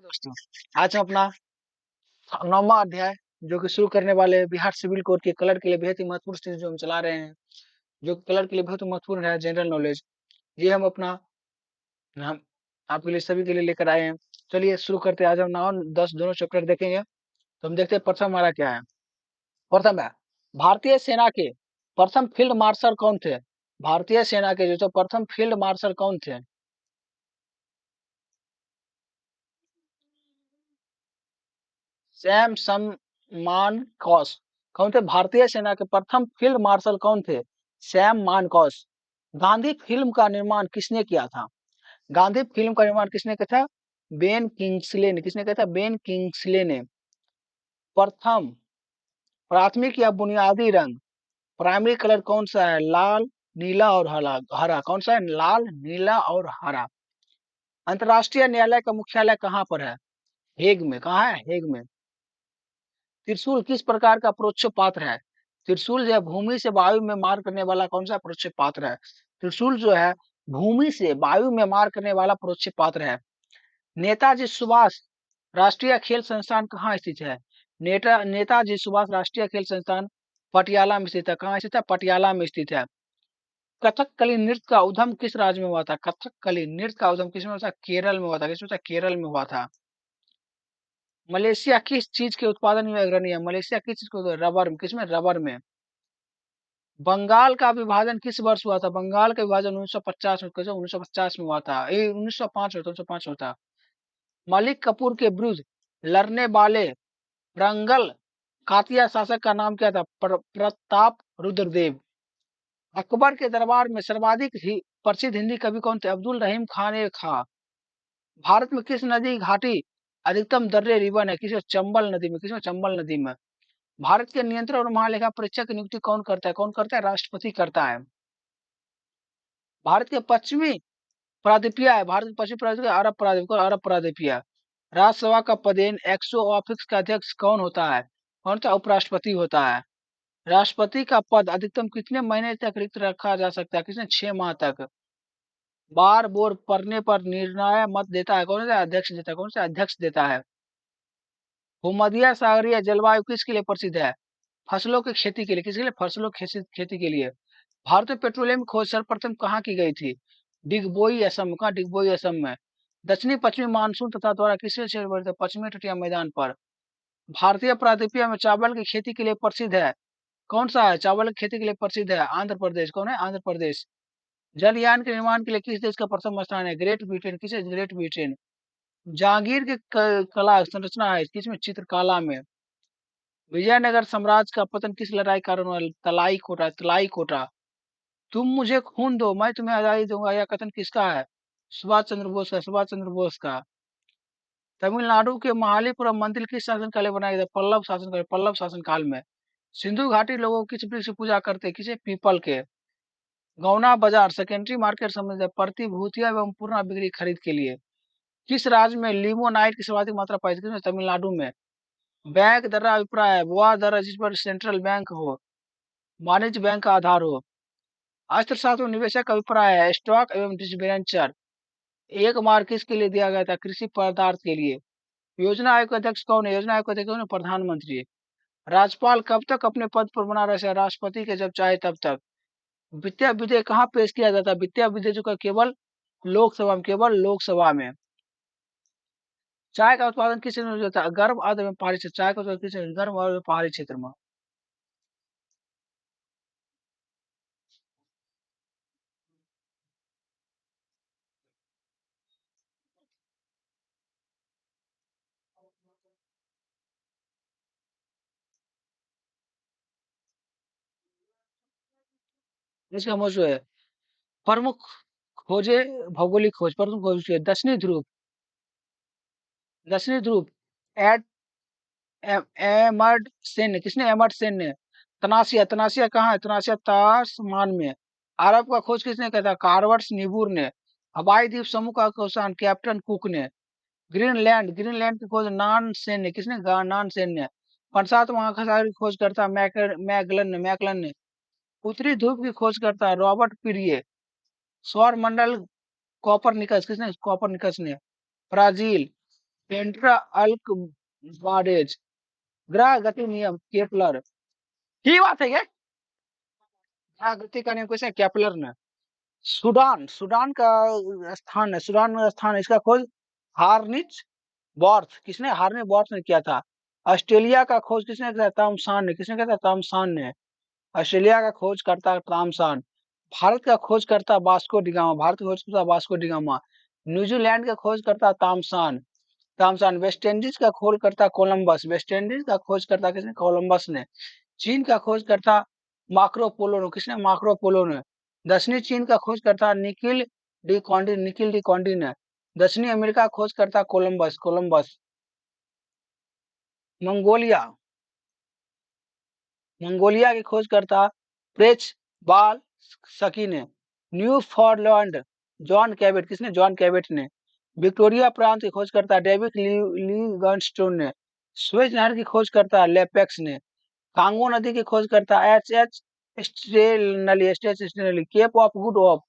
दोस्तों, आज हम अपना 9वां अध्याय जो कि शुरू करने वाले हैं, बिहार सिविल कोड के कलर के लिए बेहद ही महत्वपूर्ण चीज जो हम चला रहे हैं, जो कलर के लिए बहुत ही महत्वपूर्ण है, जनरल नॉलेज। ये हम आपके लिए सभी के लिए लेकर आए हैं। चलिए शुरू करते हैं। आज हम 9 10 दोनों चैप्टर देखेंगे। तो हम देखते हैं प्रथम हमारा क्या है। प्रथम है भारतीय सेना के प्रथम फील्ड मार्शल कौन थे? भारतीय सेना के जो प्रथम फील्ड मार्शल कौन थे? सैम मानकॉस कौन थे? भारतीय सेना के प्रथम फील्ड मार्शल कौन थे? सैम मानकॉस। गांधी फिल्म का निर्माण किसने किया था? गांधी फिल्म का निर्माण किसने किया था? बेन किंग्सले ने। किसने किया था? बेन किंग्सले ने। प्रथम प्राथमिक या बुनियादी रंग, प्राइमरी कलर कौन सा है? लाल, नीला और हरा। हरा कौन सा है? लाल, नीला और हरा। अंतर्राष्ट्रीय न्यायालय का मुख्यालय कहाँ पर है? हेग में। कहाँ है? हेग में। त्रिशूल किस प्रकार का प्रोच्चपात्र है? त्रिशूल जो है भूमि से वायु में मार करने वाला कौन सा प्रोच्चपात्र है? त्रिशूल जो है भूमि से वायु में मार करने वाला प्रोच्चपात्र है। नेताजी सुभाष राष्ट्रीय खेल संस्थान कहाँ स्थित है? नेताजी सुभाष राष्ट्रीय खेल संस्थान पटियाला में स्थित है। कहाँ स्थित है? पटियाला में स्थित है। कथकली नृत्य का उद्गम किस राज्य में हुआ था? कथकली नृत्य का उद्गम किस में हुआ था? केरल में हुआ था। किस में हुआ था? केरल में हुआ था। मलेशिया किस चीज के उत्पादन में अग्रणी है? मलेशिया किस चीज को? रबर में। किसमें? रबर में। बंगाल का विभाजन किस वर्ष हुआ था? बंगाल का विभाजन 1950 में। कैसे? 1950 में हुआ था। 1905 होता, 1905 होता। मलिक कपूर के विरुद्ध लड़ने वाले रंगल कातिया शासक का नाम क्या था? प्रताप रुद्रदेव। अकबर के दरबार में सर्वाधिक प्रसिद्ध हिंदी कवि कौन थे? अब्दुल रहीम खान ए खां। भारत में किस नदी घाटी अधिकतम दर्रे रिवन है? किसमें? चंबल नदी में। किसमें? चंबल नदी में। भारत के नियंत्रण और महालेखा परीक्षक की नियुक्ति कौन करता है? कौन करता है? राष्ट्रपति करता है। भारत के पश्चिमी प्रायद्वीपीय है। भारत के पश्चिमी प्रायद्वीपीय अरब प्रायद्वीप को अरब प्रायद्वीपीय। राज्यसभा का पदेन एक्सो ऑफिस का अध्यक्ष कौन होता है? कौन सा? उपराष्ट्रपति होता है। राष्ट्रपति का पद अधिकतम कितने महीने तक रिक्त रखा जा सकता है? किसने? 6 माह तक। बार बोर पड़ने पर निर्णय मत देता है कौन सा? अध्यक्ष देता है। कौन सा? अध्यक्ष देता है। भूमध्य सागरीय जलवायु किसके लिए प्रसिद्ध है? फसलों की खेती के लिए। किसके लिए? फसलों की खेती के लिए। भारत में पेट्रोलियम खोज सर्वप्रथम कहाँ की गई थी? डिगबोई असम। कहाँ? डिगबोई असम में। दक्षिणी पश्चिमी मानसून तथा द्वारा किसके क्षेत्र बढ़ते? पश्चिमी तटीय मैदान पर। भारतीय प्रायद्वीपीय में चावल की खेती के लिए प्रसिद्ध है कौन सा है? चावल की खेती के लिए प्रसिद्ध है आंध्र प्रदेश। कौन है? आंध्र प्रदेश। जलयान के निर्माण के लिए किस देश का प्रथम स्थान है? Great Britain. किसे? Great Britain. जहांगीर की कला संरचना है किसमें? चित्रकला में। विजयनगर साम्राज्य का पतन किस लड़ाई कारण हुआ? तलाई कोटा। तलाई कोटा। तुम मुझे खून दो मैं तुम्हें आजादी दूंगा, यह कथन किसका है? सुभाष चंद्र बोस का। सुभाष चंद्र बोस का। तमिलनाडु के महाबलीपुरम मंदिर किस शासन काल में बनाया गया था? पल्लव शासन काल। पल्लव शासन काल में। सिंधु घाटी लोगों किस वृक्ष की पूजा करते? किसे? पीपल के। गौना बाजार सेकेंडरी मार्केट समझ प्रतिभूतियां एवं पूर्ण बिक्री खरीद के लिए। किस राज्य में लिमोनाइट की सर्वाधिक मात्रा पाई जाती है? तमिलनाडु में। बैंक दर अभिप्राय है वह दर जिस पर सेंट्रल बैंक हो, वाणिज्य बैंक का आधार हो। अर्थशास्त्र में निवेशक का अभिप्राय है स्टॉक एवं डिबेंचर एक मार्ग किसके लिए दिया गया था? कृषि पदार्थ के लिए। योजना आयोग का अध्यक्ष कौन है? योजना आयोग का अध्यक्ष कौन है? प्रधानमंत्री। राज्यपाल कब तक अपने पद पर बना रह सकता है? राष्ट्रपति के जब चाहे तब तक। वित्तीय विधेयक कहाँ पेश किया जाता है? वित्तीय विधेयक जो का केवल लोकसभा में। केवल लोकसभा में। चाय का उत्पादन किस क्षेत्र में होता है? गर्म आर्द्र एवं पहाड़ी क्षेत्र। चाय का उत्पादन किस क्षेत्र में? गर्म और पहाड़ी क्षेत्र में। इसका मौजूद है प्रमुख खोजे भौगोलिक खोज। प्रमुख खोज है दक्षिणी ध्रुव। दक्षिणी ध्रुव एड एमर्ड सेन ने। किसने? एमर्ड सेन ने। तनासिया। तनासिया कहाँ है? तनासिया तासमान में। अरब का खोज किसने किया था? कार्वर्स निबूर ने। हवाई द्वीप समूह का खोज कैप्टन कुक ने। ग्रीनलैंड। ग्रीनलैंड की खोज नान सेन ने। किसने? नान सेन ने। प्रशांत महासागर की खोज करता मैगलन ने। मैगलन ने। उत्तरी ध्रुव की खोज करता रॉबर्ट पीरिये। सौर मंडल कॉपरनिकस। किसने? कॉपरनिकस ने। ब्राजील। पेंट्रा अल्क बाडेज, ग्रह गति नियम केपलर। की बात है ये, ग्रह गति का नियम कैसे केपलर ने। सूडान, सूडान का स्थान है, सूडान में स्थान है, इसका खोज हार्निच बॉर्थ, किसने, हार्निच बॉर्थ ने किया था। ऑस्ट्रेलिया का खोज किसने किया, तामसान ने, किसने किया था, तामसान ने। ऑस्ट्रेलिया का खोजकर्ता तामसान। भारत का खोजकर्ता वास्को डिगामा, भारत का खोजकर्ता वास्को डिगामा। न्यूजीलैंड का खोजकर्ता तामसान, तामसान। वेस्ट इंडीज का खोजकर्ता कोलंबस, वेस्ट इंडीज का खोजकर्ता किसने, कोलंबस ने। चीन का खोजकर्ता मार्को पोलो ने, किसने, मार्को पोलो ने। दक्षिणी चीन का खोजकर्ता निकिल डी कॉन्डी ने। दक्षिणी अमेरिका का खोजकर्ता कोलंबस, कोलंबस। मंगोलिया, मंगोलिया के खोजकर्ता प्रेच बाल सकी ने। न्यूफाउंडलैंड जॉन कैबेट, किसने, जॉन कैबेट ने। विक्टोरिया प्रांत के खोजकर्ता डेविड लिविंगस्टोन ने। स्वेज नहर की खोजकर्ता लेपेक्स ने। कांगो नदी की खोजकर्ता H Stanley. Cape of good of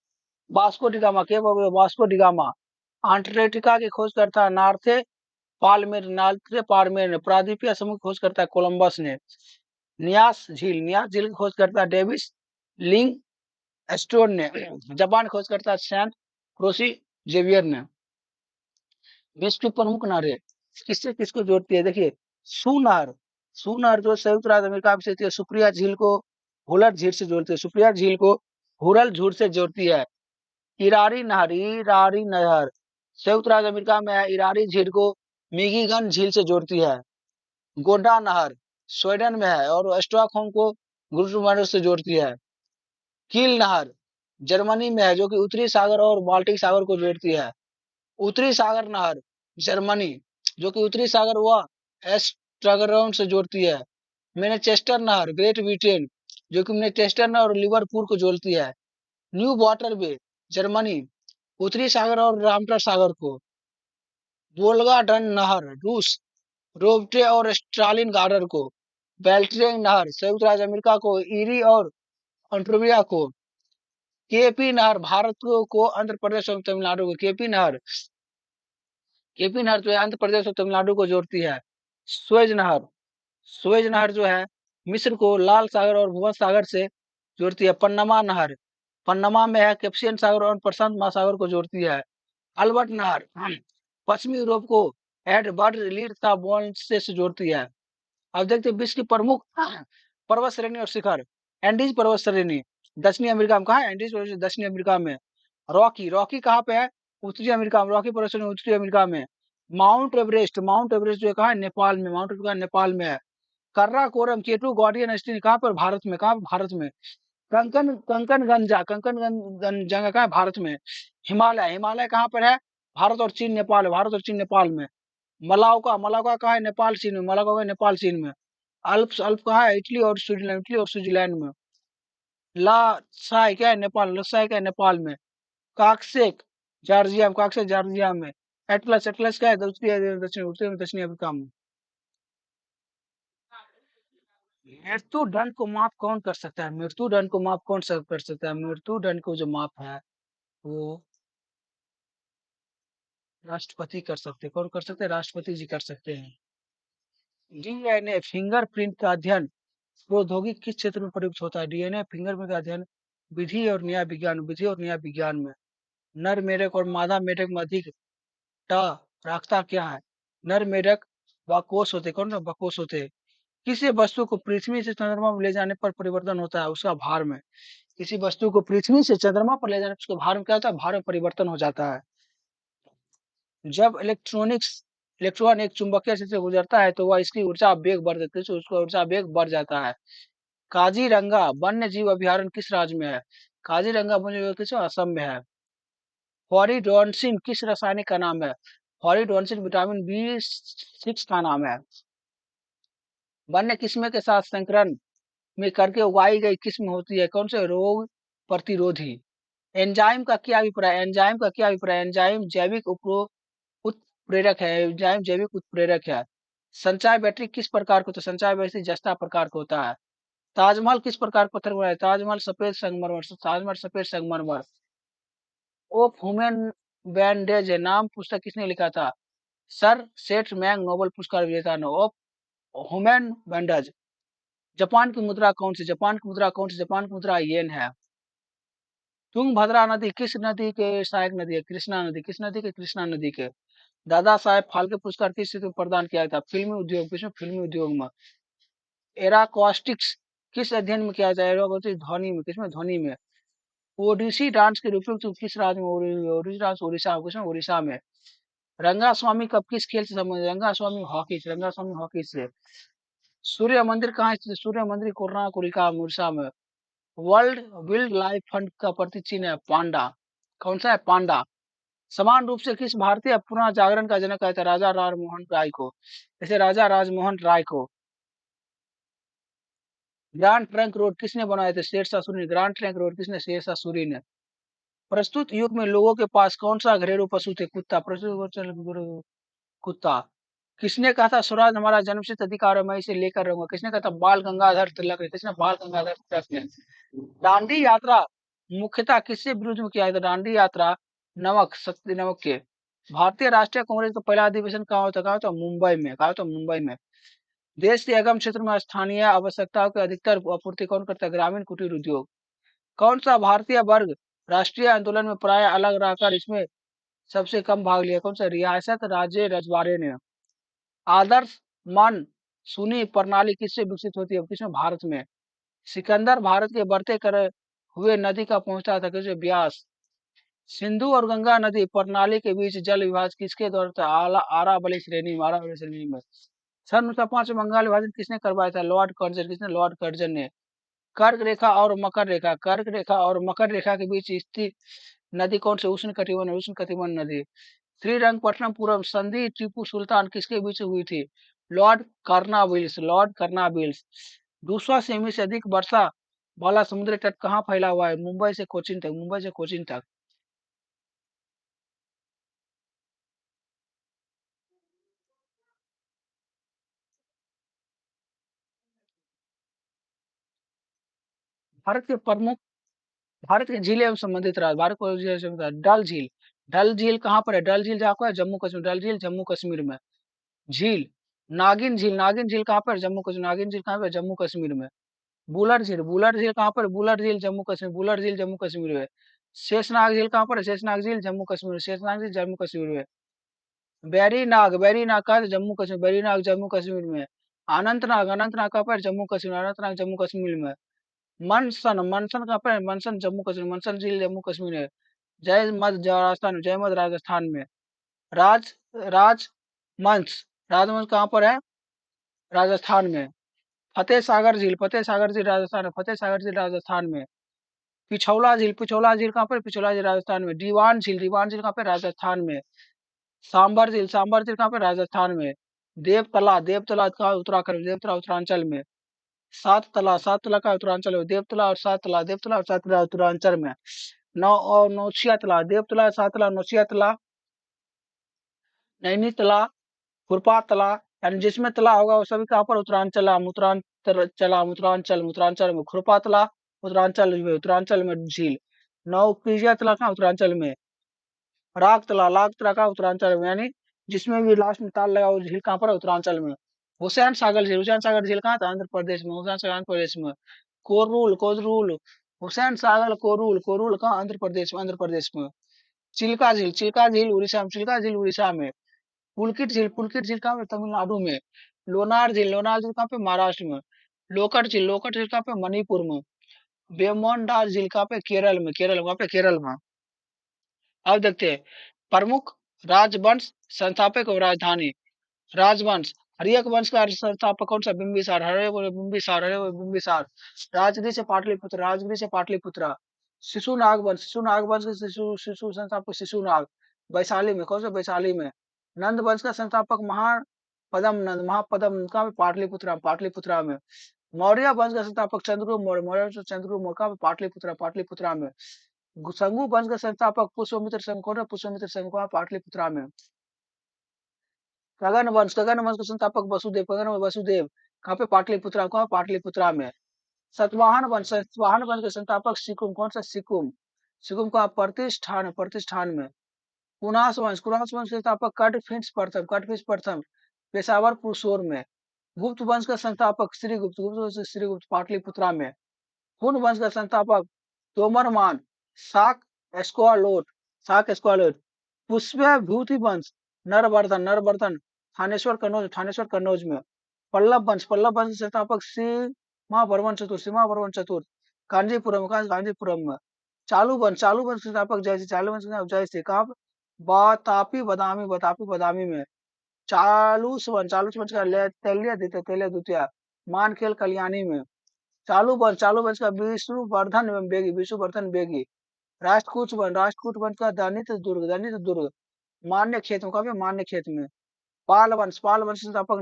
Vasco da Gama, cape of Vasco da Gama. Antarctica के खोजकर्ता नार्थे पाल्मेर, नार्थे पाल्मेर ने। प्रादीपीय समूह की खोजकर्ता कोलंबस ने। न्यास झील, न्यास झील की खोजकर्ता डेविस लिंग स्टोन ने। जापान खोजकर्ता सैंट क्रोसी जेवियर ने। विश्व की प्रमुख नहरें किससे किसको जोड़ती है, देखिए सुनहर, सुनहर जो संयुक्त राज्य अमेरिका में स्थित है, सुप्रिया झील को हुलर झील से जोड़ती है, सुप्रिया झील को हुरल झील से जोड़ती है। इरारी नहर, इरारी नहर संयुक्त राज्य अमेरिका में है, इरारी झील को मिशिगन झील से जोड़ती है। गोडा नहर स्वीडन में है और स्टॉकहोम को गुरुत्वाकर्षण से जोड़ती है। कील नहर जर्मनी में है जो कि उत्तरी सागर और बाल्टिक सागर को जोड़ती है। उत्तरी सागर नहर जर्मनी जो कि उत्तरी सागर व एस्ट्रागराउंड से जोड़ती है। मैनचेस्टर नहर ग्रेट ब्रिटेन जो कि मैनचेस्टर और लिवरपूल को जोड़ती है। न्यू वाटर वे जर्मनी उत्तरी सागर और रामटर सागर को। वोल्गा डन नहर रूस रोबटे और स्टालिन गार्डन को। बेल्ट्रिंग नहर संयुक्त राज्य अमेरिका को ईरी और ऑन्टारियो को। केपी नहर भारत को आंध्र प्रदेश और तमिलनाडु को। केपी नहर जो है आंध्र प्रदेश और तमिलनाडु को जोड़ती है। स्वेज नहर, स्वेज नहर जो है मिस्र को लाल सागर और भूमध्य सागर से जोड़ती है। पन्नमा नहर पन्नमा में है, कैस्पियन सागर और प्रशांत महासागर को जोड़ती है। अल्बर्ट नहर पश्चिमी यूरोप को एडवर्ड लीड से जोड़ती है। अब देखते हैं विश्व की प्रमुख पर्वत श्रेणी और शिखर। एंडीज पर्वत श्रेणी दक्षिणी अमेरिका में, कहा है एंडीज पर्वत श्रेणी? दक्षिणी अमेरिका में। रॉकी, रॉकी कहाँ पे है? उत्तरी अमेरिका में, रॉकी पर्वत श्रेणी उत्तरी अमेरिका में। माउंट एवरेस्ट, माउंट एवरेस्ट जो है कहाँ है? नेपाल में, माउंट एवरेस्ट नेपाल में है। कर्राकोरम केटू गॉर्डियन स्टीन कहाँ पर? भारत में, कहाँ पर? भारत में। कंकनगंजा, कंकनगंजा कहाँ है? भारत में। हिमालय, हिमालय कहाँ पर है? भारत और चीन नेपाल, भारत और चीन नेपाल में। मलाउका, मलाउका कहाँ है? नेपाल चीन में, मलाउका कहाँ है? नेपाल चीन में। अल्प्स, अल्प कहाँ है? इटली और स्विट्जरलैंड, इटली और स्विट्जरलैंड में। लासाई क्या है? नेपाल, लासाई क्या है? नेपाल में। काक्सेक जॉर्जिया में, काक्सेक जॉर्जिया में। एटलस, एटलस क्या है? दक्षिण उत्तरी दक्षिणी अफ्रीका में। मृत्युदंड को माफ कौन कर सकता है? मृत्युदंड को माफ कौन कर सकता है? मृत्युदंड को जो माफ है वो राष्ट्रपति कर सकते हैं। कौन कर सकते हैं? राष्ट्रपति जी कर सकते हैं। डीएनए फिंगरप्रिंट का अध्ययन प्रौद्योगिकी किस क्षेत्र में प्रयुक्त होता है? डीएनए फिंगरप्रिंट का अध्ययन विधि और न्याय विज्ञान, विधि और न्याय विज्ञान में। नर मेढक और मादा मेढक में अधिक ट रास्ता क्या है? नर मेढक बकोस होते, कौन सा बकोस होते। किसी वस्तु को पृथ्वी से चंद्रमा में ले जाने पर परिवर्तन होता है उसका भार में। किसी वस्तु को पृथ्वी से चंद्रमा पर ले जाने पर उसके भार में क्या होता है? भार में परिवर्तन हो जाता है। जब इलेक्ट्रॉन एक चुंबकीय क्षेत्र से गुजरता है तो वह इसकी ऊर्जा वेग बढ़ जाती है, तो उसका ऊर्जा वेग बढ़ जाता है। काजीरंगा वन्य जीव अभयारण्य किस राज्य में है? काजीरंगा वन्य जीव किस असम में है। हॉरिडोनसिन किस रासायनिक का नाम है? हॉरिडोनसिन विटामिन B6 का नाम है। वन्य किस्म के साथ संकरण में करके उगाई गई किस्म होती है कौन से? रोग प्रतिरोधी। एंजाइम का क्या अभिप्राय? एंजाइम का क्या अभिप्राय? एंजाइम जैविक उत्प्रेरक है, एंजाइम जैविक उत्प्रेरक है। संचार बैटरी किस प्रकार का होता है? संचार बैटरी जस्ता प्रकार का होता है। ताजमहल किस प्रकार का पत्थर बना है? ताजमहल सफेद संगमरमर, ताजमहल सफेद संगमरमर। ओ ह्यूमन बैंडेज नाम पुस्तक किसने लिखा था? सर सेठ मैंग नोबेल पुरस्कार विजेता होमैन वेंडज। जापान की मुद्रा कौन सी? जापान की मुद्रा कौन सी? जापान की मुद्रा येन है। तुंगभद्रा नदी किस नदी के सहायक नदी है? कृष्णा नदी। किस नदी के? कृष्णा नदी के। दादा साहेब फाल्के पुरस्कार किस क्षेत्र में प्रदान किया था? फिल्मी उद्योग। किसमें? फिल्मी उद्योग में। एराकॉस्टिक्स किस अध्ययन में किया जाए? ध्वनि में। किसमें? ध्वनि में। ओडिसी डांस के रूप में किस राज्य में? ओडिसी डांस उड़ीसा। किसमें? उड़ीसा में। रंगा स्वामी कब किस खेल से संबंधित? रंगा स्वामी हॉकी से। रंगा स्वामी हॉकी से। सूर्य मंदिर कहाँ स्थित है? सूर्य मंदिर कोरिका उड़ीसा में। वर्ल्ड वाइल्ड लाइफ फंड का प्रतीक चिन्ह है पांडा। कौन सा है? पांडा। समान रूप से किस भारतीय पुनः जागरण का जनक कहता है? राजा राममोहन राय को। जैसे राजा राजमोहन राय को। ग्रांड ट्रंक रोड किसने बनाए थे? शेरशाह सूरी ने। ग्रांड ट्रंक रोड किसने? शेरशाह सूरी ने। प्रस्तुत युग में लोगों के पास कौन सा घरेलू पशु थे? कुत्ता। कुत्ता। किसने कहा था स्वराज हमारा जन्मसिद्ध अधिकार है, मैं इसे लेकर रहूंगा? किसने कहा था? बाल गंगाधर तिलक ने। किसने? बाल गंगाधर तिलक ने। दांडी यात्रा मुख्यतः किससे विरुद्ध में किया था? दांडी यात्रा नमक सत्य नमक के। भारतीय राष्ट्रीय कांग्रेस का पहला अधिवेशन कहाँ होता? कहा होता? मुंबई में। कहा होता? मुंबई में। देश के अगम क्षेत्र में स्थानीय आवश्यकताओं की अधिकतर आपूर्ति कौन करता है? ग्रामीण कुटीर उद्योग। कौन सा भारतीय वर्ग राष्ट्रीय आंदोलन में प्राय अलग रहकर इसमें सबसे कम भाग लिया? कौन सा? रियासत राज्य रजवाड़े ने। आदर्श मान सुनी प्रणाली किससे विकसित होती है? किसमें? भारत में। सिकंदर भारत के बढ़ते कर हुए नदी का पहुंचा था? किसमें? ब्यास। सिंधु और गंगा नदी प्रणाली के बीच जल विभाजन किसके द्वारा था? आरावली श्रेणी में। आरावली श्रेणी में। सन 1905 में बंगाल विभाजन किसने करवाया था? Lord Curzon. किसने? लॉर्ड कर्जन ने। कर्क रेखा और मकर रेखा। कर्क रेखा और मकर रेखा के बीच स्थित नदी कौन सी? उष्ण कटिबंध। उष्ण कटिबंध नदी। श्रीरंगपट्टनम पूर्व संधि टीपू सुल्तान किसके बीच हुई थी? लॉर्ड कार्नाविल्स। लॉर्ड कार्नाविल्स। दूसरा सेमी से अधिक वर्षा वाला समुद्री तट कहाँ फैला हुआ है? मुंबई से कोचीन तक। मुंबई से कोचीन तक। भारत के प्रमुख भारत के झीलें एवं संबंधित राज्य। भारत को झीलें से संबंधित। डल झील। डल झील कहाँ पर है? डल झील जहाँ को है? जम्मू कश्मीर। डल झील जम्मू कश्मीर में। झील नागिन झील। नागिन झील कहाँ पर? जम्मू कश्मीर। नागिन झील कहाँ पर? जम्मू कश्मीर में। बुलर झील। बुलर झील कहाँ पर? बुलर झील जम्मू कश्मीर। बुलर झील जम्मू कश्मीर में। शेषनाग झील कहाँ पर है? शेषनाग झील जम्मू कश्मीर। शेषनाग झील जम्मू कश्मीर में। बैरीनाग। बैरीनाग का जम्मू कश्मीर। बैरीनाग जम्मू कश्मीर में। अनंतनाग। अनंतनाग कहाँ पर? जम्मू कश्मीर। अनंतनाग जम्मू कश्मीर में। मनसन। मनसन कहाँ पर है? मनसन जम्मू कश्मीर। मनसन झील जम्मू कश्मीर है। जय मध राजस्थान। जय मध राजस्थान में। राज राजमंस। राजमंस कहाँ पर है? राजस्थान में। फतेह सागर झील। फतेह सागर झील राजस्थान में। फतेह सागर झील राजस्थान में। पिछौला झील। पिछौला झील कहाँ पर? पिछौला झील राजस्थान में। दीवान झील। दीवान झील कहाँ पे? राजस्थान में। सांबर झील। सांबर झील कहाँ पे? राजस्थान में। देवतला। देवतला का उत्तराखंड। देवतला उत्तरांचल में। साततला। साततला का उत्तरांचल में। देवतला और साततला। देवतला और साततला उत्तरांचल में। नौ और नौसिया तला। देवतला साततला नौसिया तला नैनीतला खुरपा तला। यानी जिसमें तला होगा वो सभी कहाँ पर? उत्तरांचल। उत्तरांचल उत्तरांचल में। खुरपा तला उत्तरांचल में झील। नौकीजिया तला कहाँ? उत्तरांचल में। राग तला का उत्तरांचल में। यानी जिसमें भी लास्ट में ताल लगा वो झील कहाँ पर है? उत्तरांचल में। हुसैन सागर झील। हुसैन सागर झील कहाँ था? आंध्र प्रदेश में। हुसैन सागर आंध्र प्रदेश में। कोरूल। कोजरूल। हुसैन सागर कोरूल। कोरूल कहाँ? आंध्र प्रदेश में। आंध्र प्रदेश में। चिल्का झील। चिल्का झील उड़ीसा में। चिल्का झील उड़ीसा में। पुलकित झील। पुलकित झील कहाँ पे? तमिलनाडु में। लोनार झील। लोनार झील कहाँ पे? महाराष्ट्र में। लोकट झील। लोकट झील कहाँ पे? मणिपुर में। बेमोंडा झील कहाँ पे? केरल में। केरल वहाँ पे केरल में। अब देखते हैं प्रमुख राजवंश संस्थापक और राजधानी। राजवंश हर्यक वंश का संस्थापक कौन सा? बिंबिसार। हरे बोले बिंबिसार। हरे बोले बिंबिसार। राजगृह से पाटलिपुत्र। राजगृह से पाटलिपुत्र। शिशुनाग वंश। शिशुनाग वंश के शिशु शिशु संस्थापक शिशुनाग। वैशाली में। कौन सा? वैशाली में। नंद वंश का संस्थापक महापदम नंद। महापदम नंद कहाँ पे? पाटलिपुत्रा। पाटलिपुत्रा में। मौर्य वंश का संस्थापक चंद्रगुप्त मौर्य। मौर्य वंश का चंद्रगुप्त मौर्य कहाँ पे? पाटलिपुत्रा। पाटलिपुत्रा में। संगू वंश का संस्थापक पुष्यमित्र संघ कौन है? पुष्यमित्र संघ कहाँ? पाटलिपुत्रा में। गगन वंश। गगन वंश के संस्थापक वसुदेव। गगन वसुदेव कहाँ पे? पाटलिपुत्रा। कहाँ? पाटलिपुत्रा में। सतवाहन वंश। सतवाहन वंश के संस्थापक सिकुम। कौन सा? सिकुम। सिकुम का प्रतिष्ठान। प्रतिष्ठान में। कुणास वंश के संस्थापक कटफिंच प्रथम पेशावर पुरसोर में। गुप्त वंश का संस्थापक श्रीगुप्त पाटलिपुत्रा में। हुन वंश का संस्थापक तोमरमान शाक एस्क्वालोड। पुष्यभूति वंश नरवर्धन थानेश्वर कन्नौज में। पल्लव वंश के संस्थापक सीमा वर्मन चतुर्थ कांजीपुरम में। चालू वंश के संस्थापक जयसिंह कहाँ पे? बतापी बदामी में। चालूस वंश का तैलिया द्वितीय मानखेल कल्याणी में। चालू वंश का विष्णुवर्धन बेगी। राष्ट्रकूट वंश का दनित दुर्ग मान्य खेत में। पाल वंश के संस्थापक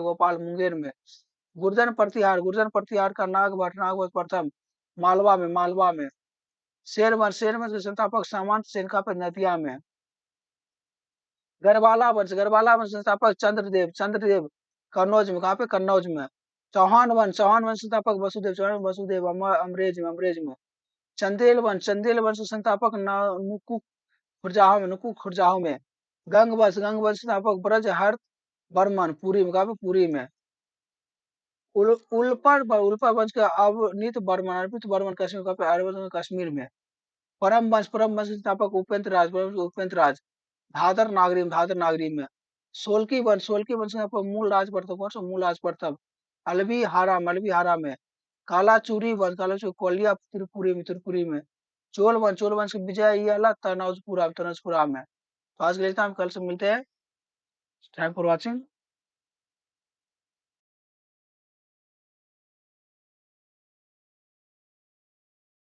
गोपाल मुंगेर में। गुर्जर प्रतिहार का नागभट्ट प्रथम मालवा में। शेर वंश के संस्थापक सामंत सेन का नदिया में। गढ़वाला वंश के संस्थापक चंद्रदेव कन्नौज में। कहाँ पे? कन्नौज में। चौहान वंश के संस्थापक वसुदेव अमरेज में। चंदेल वंश के संस्थापक नुकू खुरजाहो में। गंग वंश के संस्थापक ब्रजहर्ष बर्मन पुरी में। कहाँ पे? पुरी में। उल्पर वंश का अर्पित बर्मन कश्मीर में। परम वंश के संस्थापक उपेंद्र राज धादर नागरी में। सोलकी वंश के संस्थापक मूल राज प्रताप अलवी हारा में। कालाचूरी कोलिया त्रिपुरी में। चोल वंश के विजय तनौजपुरा में। तो आज के लिए इतना, हम कल से मिलते हैं। Thank for watching.